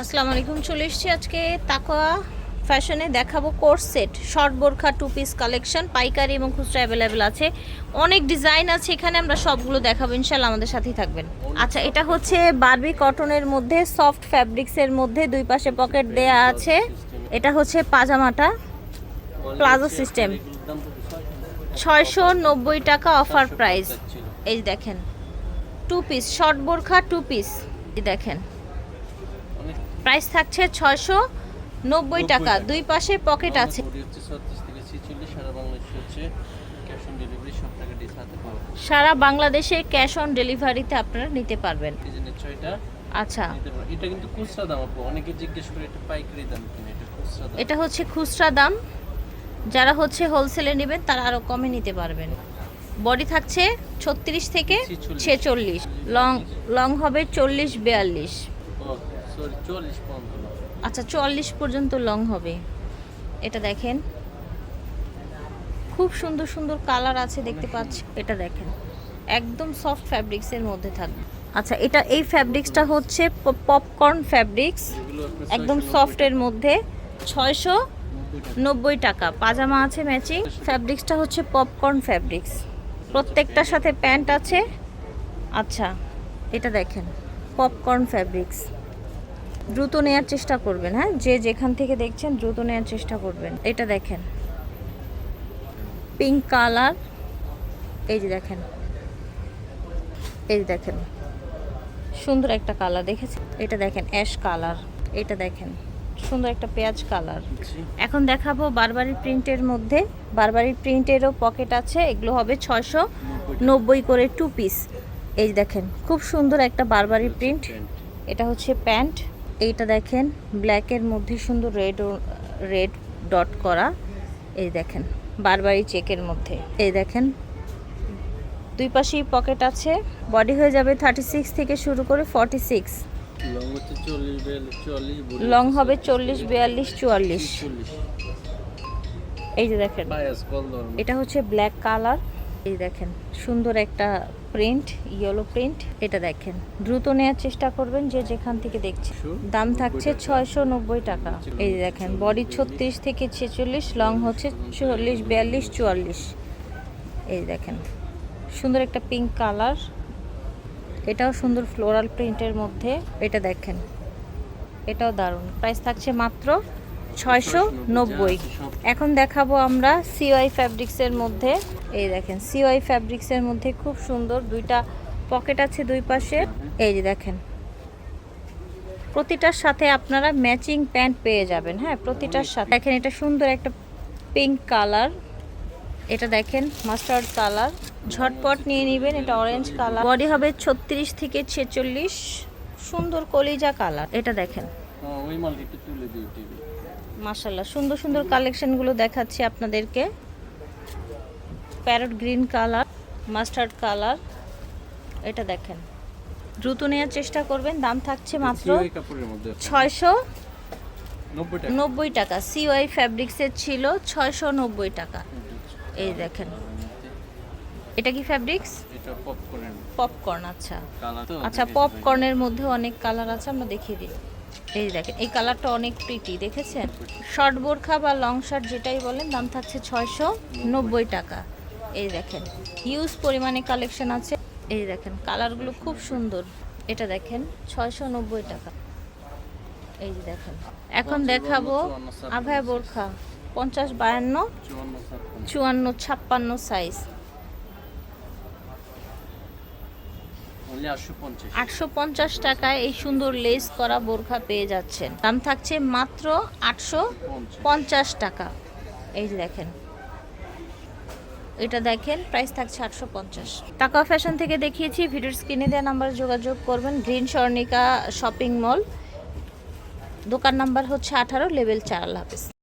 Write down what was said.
আসসালামু আলাইকুম, চলে এসেছি আজকে তাকওয়া ফ্যাশনে দেখাবো কোর্স সেট, শর্ট বোরখা টু পিস কালেকশন পাইকারি এবং খুচরা অ্যাভেলেবেল আছে। অনেক ডিজাইন আছে এখানে, আমরা সবগুলো দেখাবো ইনশাআল্লাহ, আমাদের সাথেই থাকবেন। আচ্ছা, এটা হচ্ছে বারবি কটনের মধ্যে সফট ফ্যাব্রিক্সের মধ্যে, দুই পাশে পকেট দেয়া আছে। এটা হচ্ছে পাজামাটা প্লাজো সিস্টেম, 690 টাকা অফার প্রাইস। এই দেখেন টু পিস শর্ট বোরখা টু পিস, এই দেখেন প্রাইস থাকছে 690 টাকা, দুই পাশে পকেট আছে। সারা বাংলাদেশে ক্যাশ অন ডেলিভারিতে আপনারা নিতে পারবেন। আচ্ছা, এটা কিন্তু খুচরা দাম, আপু অনেকে জিজ্ঞেস করে এটা পাইকারি দাম কিনা, এটা খুচরা দাম। এটা হচ্ছে খুচরা দাম, যারা হচ্ছে হোলসেলে নেবেন তারা আরো কমে নিতে পারবেন। বডি থাকছে 36 থেকে 46, লং হবে 40-42। সরি 40 পর্যন্ত। আচ্ছা, 44 পর্যন্ত লং হবে। এটা দেখেন খুব সুন্দর সুন্দর কালার আছে দেখতে পাচ্ছি। এটা দেখেন একদম সফট ফ্যাব্রিক্সের মধ্যে থাকবে। আচ্ছা, এই ফ্যাব্রিক্সটা হচ্ছে পপকর্ন ফ্যাব্রিক্স, একদম সফটের মধ্যে, 690 টাকা। পাজামা আছে ম্যাচিং। ফ্যাব্রিক্সটা হচ্ছে পপকর্ন ফ্যাব্রিক্স, প্রত্যেকটার সাথে প্যান্ট আছে। আচ্ছা, এটা দেখেন পপকর্ন ফ্যাব্রিক্স, দ্রুত নেওয়ার চেষ্টা করবেন, হ্যাঁ যে যেখান থেকে দেখছেন দ্রুত নেওয়ার চেষ্টা করবেন। এটা দেখেন পিঙ্ক কালার, এই যে দেখেন, এই যে দেখেন সুন্দর একটা কালার দেখেছেন। এটা দেখেন অ্যাশ কালার, এটা দেখেন সুন্দর একটা পেঁয়াজ কালার। এখন দেখাবো বারবারি প্রিন্টের মধ্যে, বারবারি প্রিন্টেরও পকেট আছে। এগুলো হবে 690 করে টু পিস। এই দেখেন খুব সুন্দর একটা বারবারি প্রিন্ট। এটা হচ্ছে প্যান্ট। এইটা দেখেন ব্ল্যাকের মধ্যে সুন্দর রেড ডট করা। এই দেখেন বারবারি চেকের মধ্যে। এই দেখেন দুই পাশেই পকেট আছে। বডি হয়ে যাবে 36 থেকে শুরু করে 46, লং হচ্ছে 40 লং হবে 40-42 44। এই যে দেখেন এটা হচ্ছে ব্ল্যাক কালার। এই দেখেন সুন্দর একটা প্রিন্ট, ইয়েলো প্রিন্ট। এটা দেখেন দ্রুত নেওয়ার চেষ্টা করবেন যে যেখান থেকে দেখছেন। দাম থাকছে 690 টাকা। এই দেখেন বডি 36 থেকে 46, লং হচ্ছে 40-42 44। এই দেখেন সুন্দর একটা পিঙ্ক কালার, এটাও সুন্দর ফ্লোরাল প্রিন্টের মধ্যে। এটা দেখেন এটাও দারুণ। প্রাইস থাকছে মাত্র 690। এখন দেখাবো আমরা সিওয়াই ফ্যাব্রিক্সের মধ্যে। এই দেখেন সিওয়াই ফ্যাব্রিক্সের মধ্যে খুব সুন্দর, দুইটা পকেট আছে দুই পাশে। এই যে দেখেন প্রতিটার সাথে আপনারা ম্যাচিং প্যান্ট পেয়ে যাবেন, হ্যাঁ প্রতিটার সাথে। দেখেন এটা সুন্দর একটা পিঙ্ক কালার, এটা দেখেন মাস্টার্ড কালার, ঝটপট নিয়ে নেবেন। এটা অরেঞ্জ কালার, বডি হবে 36 থেকে 46, সুন্দর কলিজা কালার। এটা দেখেন ওই মালটি একটু তুলে দিও টিভি। মাশাআল্লাহ সুন্দর সুন্দর কালেকশনগুলো দেখাচ্ছি আপনাদেরকে। Parrot green colour, mustard colour. এটা দেখেন দ্রুত নেওয়ার চেষ্টা করবেন। দাম থাকছে মাত্র 690 টাকা। সিওয়াই ফ্যাব্রিক্সের ছিল 690 টাকা। এই দেখেন এটা কি ফ্যাব্রিক্স? এটা পপকর্ন। আচ্ছা আচ্ছা, পপকর্নের মধ্যে অনেক কালার আছে, আমরা দেখিয়ে দিই। এই দেখেন এই কালারটা অনেক প্রিটি, দেখেছেন? শর্ট বোরখা বা লং শার্ট যেটাই বলেন, দাম থাকছে 690 টাকা। এই দেখেন হিউজ পরিমাণে কালেকশন আছে। এই দেখেন কালারগুলো খুব সুন্দর। এটা দেখেন 690 টাকা। এই যে দেখেন এখন দেখাবো আভায়া বোরখা, 50, 52, 54, 56 সাইজ। 850 টাকায় এই সুন্দর লেস করা বোরখা পেয়ে যাচ্ছেন। দাম থাকছে মাত্র 850 টাকা। এই যে দেখেন এটা দেখেন প্রাইস থাকছে 850। তাকওয়া ফ্যাশন থেকে দেখিয়েছি, ভিডিওর স্ক্রিনে দেওয়া নাম্বারে যোগাযোগ করবেন। গ্রিন স্বর্ণিকা শপিং মল, দোকান নাম্বার হচ্ছে 18, লেভেল 4। আল্লাহ হাফেজ।